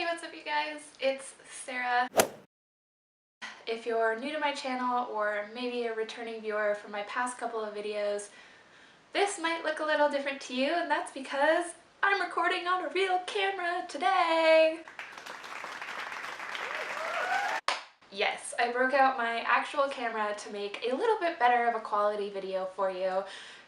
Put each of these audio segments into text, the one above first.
what's up you guys? It's Sarah. If you're new to my channel or maybe a returning viewer from my past couple of videos, this might look a little different to you, and that's because I'm recording on a real camera today! Yes, I broke out my actual camera to make a little bit better of a quality video for you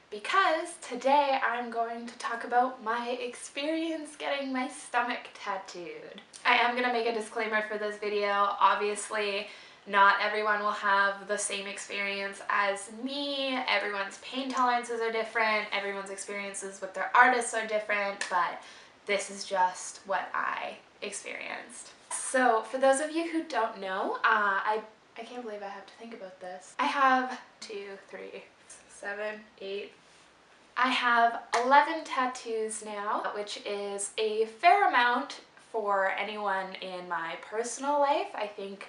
because today I'm going to talk about my experience getting my stomach tattooed. I am going to make a disclaimer for this video. Obviously, not everyone will have the same experience as me. Everyone's pain tolerances are different. Everyone's experiences with their artists are different, but this is just what I experienced. So for those of you who don't know, I can't believe I have to think about this. I have 2, 3, 7, 8. I have 11 tattoos now, which is a fair amount for anyone in my personal life. I think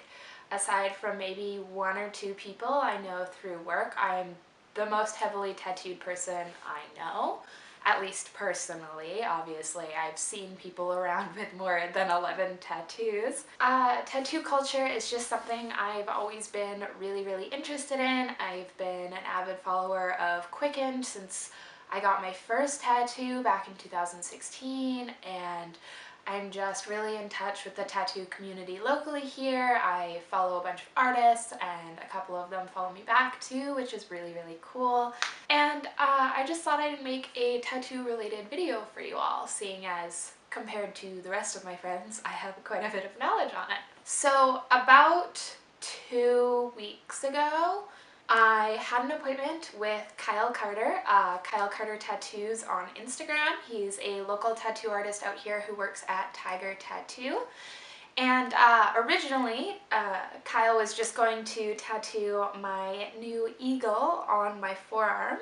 aside from maybe 1 or 2 people I know through work, I'm the most heavily tattooed person I know. At least personally. Obviously, I've seen people around with more than 11 tattoos. Tattoo culture is just something I've always been really interested in. I've been an avid follower of Quickened since I got my first tattoo back in 2016, and I'm just really in touch with the tattoo community locally here. I follow a bunch of artists and a couple of them follow me back too, which is really cool. And I just thought I'd make a tattoo related video for you all, seeing as compared to the rest of my friends, I have quite a bit of knowledge on it. So about 2 weeks ago, I had an appointment with Kyle Carter, Kyle Carter Tattoos on Instagram. He's a local tattoo artist out here who works at Tiger Tattoo. And originally, Kyle was just going to tattoo my new eagle on my forearm.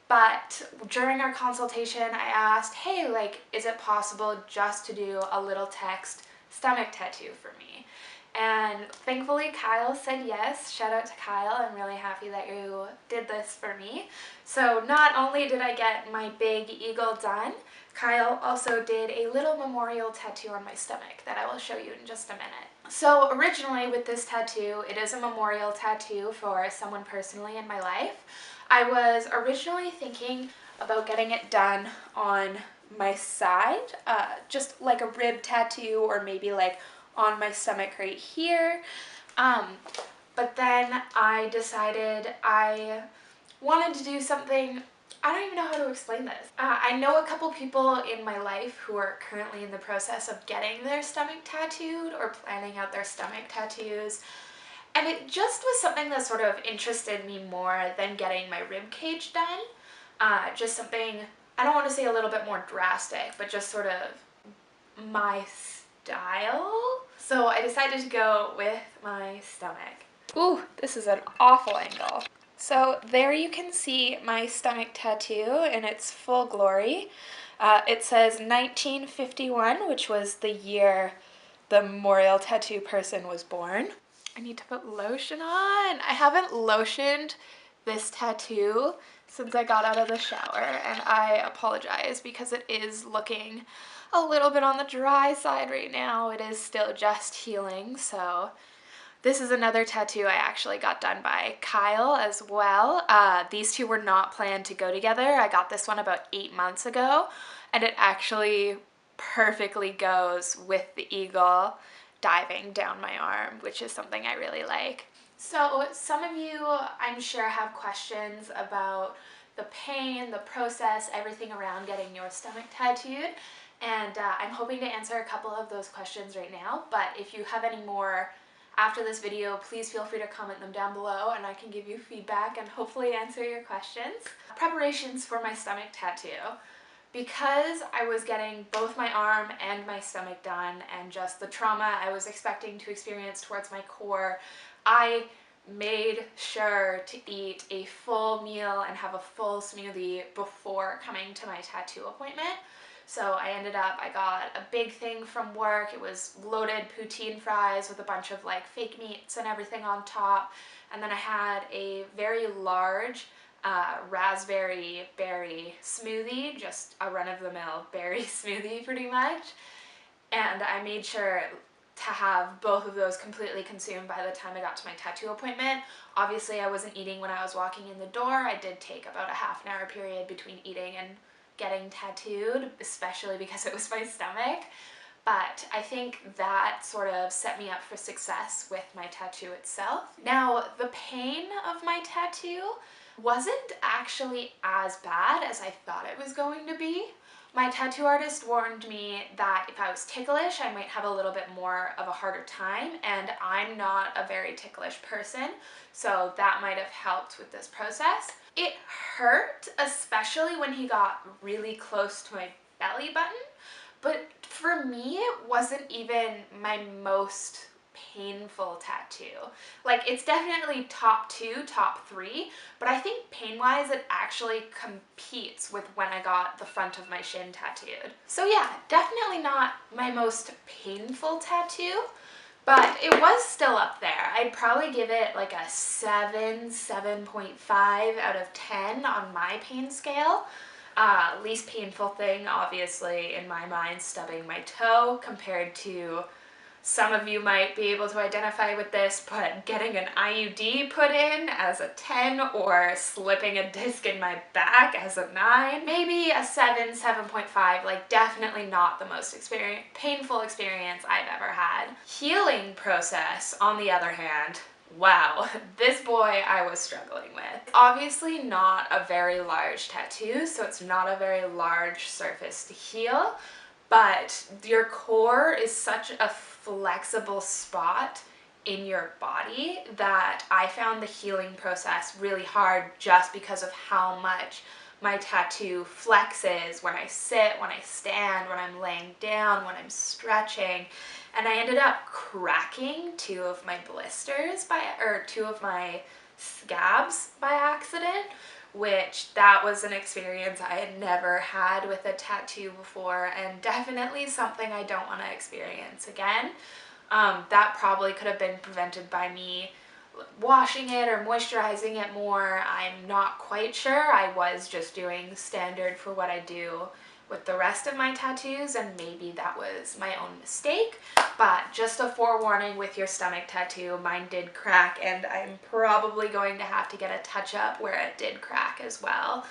But during our consultation, I asked, hey, like, is it possible just to do a little text stomach tattoo for me? And thankfully Kyle said yes. Shout out to Kyle, I'm really happy that you did this for me. So not only did I get my big eagle done, Kyle also did a little memorial tattoo on my stomach that I will show you in just a minute. So originally with this tattoo, it is a memorial tattoo for someone personally in my life. I was originally thinking about getting it done on my side, just like a rib tattoo or maybe like on my stomach right here, but then I decided I wanted to do something. I don't even know how to explain this. I know a couple people in my life who are currently in the process of getting their stomach tattooed or planning out their stomach tattoos, and it just was something that sort of interested me more than getting my rib cage done. Just something, I don't want to say a little bit more drastic, but just sort of my style. So I decided to go with my stomach. Ooh, this is an awful angle. So there you can see my stomach tattoo in its full glory. It says 1951, which was the year the memorial tattoo person was born. I need to put lotion on. I haven't lotioned this tattoo since I got out of the shower, and I apologize because it is looking a little bit on the dry side right now. It is still just healing, so this is another tattoo I actually got done by Kyle as well. These two were not planned to go together. I got this one about 8 months ago, and it actually perfectly goes with the eagle diving down my arm, which is something I really like. So some of you, I'm sure, have questions about the pain, the process, everything around getting your stomach tattooed, and I'm hoping to answer a couple of those questions right now, but if you have any more after this video, please feel free to comment them down below and I can give you feedback and hopefully answer your questions. Preparations for my stomach tattoo. Because I was getting both my arm and my stomach done and just the trauma I was expecting to experience towards my core, I made sure to eat a full meal and have a full smoothie before coming to my tattoo appointment. So I got a big thing from work. It was loaded poutine fries with a bunch of like fake meats and everything on top. And then I had a very large raspberry berry smoothie, just a run-of-the-mill berry smoothie pretty much. and I made sure to have both of those completely consumed by the time I got to my tattoo appointment. Obviously, I wasn't eating when I was walking in the door. I did take about a half an hour period between eating and getting tattooed, especially because it was my stomach. But I think that sort of set me up for success with my tattoo itself. Now, the pain of my tattoo wasn't actually as bad as I thought it was going to be. My tattoo artist warned me that if I was ticklish, I might have a little bit more of a harder time, and I'm not a very ticklish person, so that might have helped with this process. It hurt, especially when he got really close to my belly button, but for me, it wasn't even my most painful tattoo. Like, it's definitely top 2, top 3, but I think pain-wise it actually competes with when I got the front of my shin tattooed. So yeah, definitely not my most painful tattoo, but it was still up there. I'd probably give it like a 7, 7.5 out of 10 on my pain scale. Least painful thing, obviously, in my mind, stubbing my toe, compared to, some of you might be able to identify with this, but getting an IUD put in as a 10, or slipping a disc in my back as a 9. Maybe a 7, 7.5, like definitely not the most painful experience I've ever had. Healing process, on the other hand, wow, this boy I was struggling with. Obviously not a very large tattoo, so it's not a very large surface to heal, but your core is such a flexible spot in your body that I found the healing process really hard, just because of how much my tattoo flexes when I sit, when I stand, when I'm laying down, when I'm stretching. And I ended up cracking 2 of my blisters or 2 of my scabs by accident, which that was an experience I had never had with a tattoo before, and definitely something I don't want to experience again. That probably could have been prevented by me washing it or moisturizing it more. I'm not quite sure. I was just doing standard for what I do with the rest of my tattoos, and maybe that was my own mistake. But just a forewarning with your stomach tattoo, mine did crack, and I'm probably going to have to get a touch-up where it did crack as well.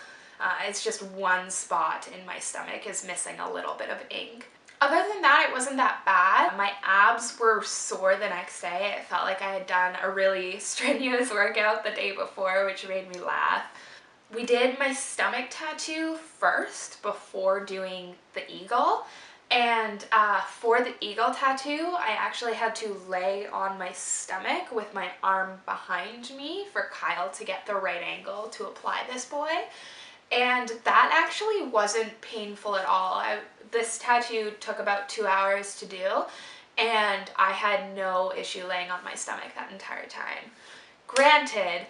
It's just one spot in my stomach is missing a little bit of ink. Other than that, it wasn't that bad. My abs were sore the next day. It felt like I had done a really strenuous workout the day before, which made me laugh. We did my stomach tattoo first before doing the eagle, and for the eagle tattoo, I actually had to lay on my stomach with my arm behind me for Kyle to get the right angle to apply this boy. And that actually wasn't painful at all. This tattoo took about 2 hours to do, and I had no issue laying on my stomach that entire time. Granted,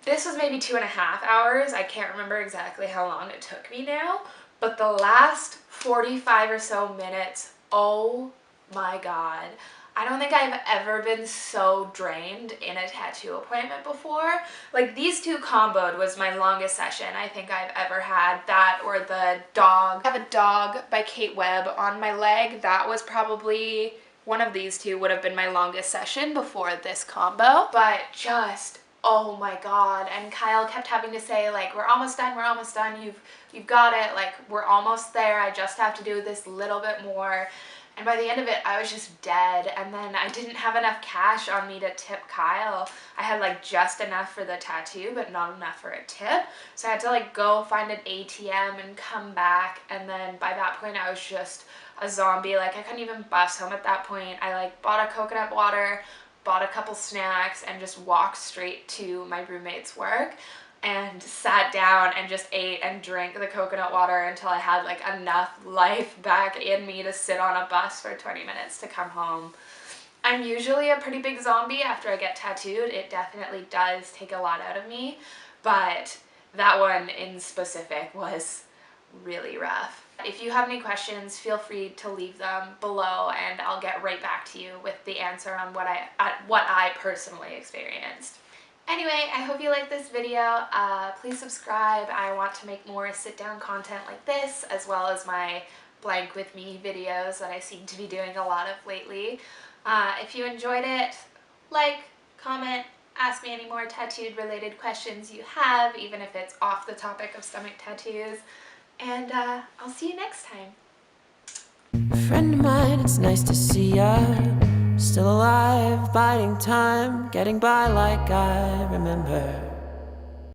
this was maybe 2.5 hours. I can't remember exactly how long it took me now, but the last 45 or so minutes, oh my god. I don't think I've ever been so drained in a tattoo appointment before. Like, these 2 comboed was my longest session I think I've ever had. That or the dog. I have a dog by Kate Webb on my leg. That was probably, one of these 2 would have been my longest session before this combo. But just, oh my god. And Kyle kept having to say, like, we're almost done, you've got it, like, we're almost there, I just have to do this little bit more. And by the end of it, I was just dead. And then I didn't have enough cash on me to tip Kyle. I had like just enough for the tattoo, but not enough for a tip. So I had to like go find an ATM and come back. And then by that point, I was just a zombie. Like, I couldn't even bus home at that point. I like bought a coconut water, bought a couple snacks, and just walked straight to my roommate's work and sat down and just ate and drank the coconut water until I had like enough life back in me to sit on a bus for 20 minutes to come home. I'm usually a pretty big zombie after I get tattooed. It definitely does take a lot out of me, but that one in specific was really rough. If you have any questions, feel free to leave them below and I'll get right back to you with the answer on what I personally experienced. Anyway, I hope you liked this video. Please subscribe. I want to make more sit-down content like this, as well as my blank with me videos that I seem to be doing a lot of lately. If you enjoyed it, like, comment, ask me any more tattooed related questions you have, even if it's off the topic of stomach tattoos, and I'll see you next time. Friend of mine, it's nice to see ya. Still alive, biding time, getting by like I remember.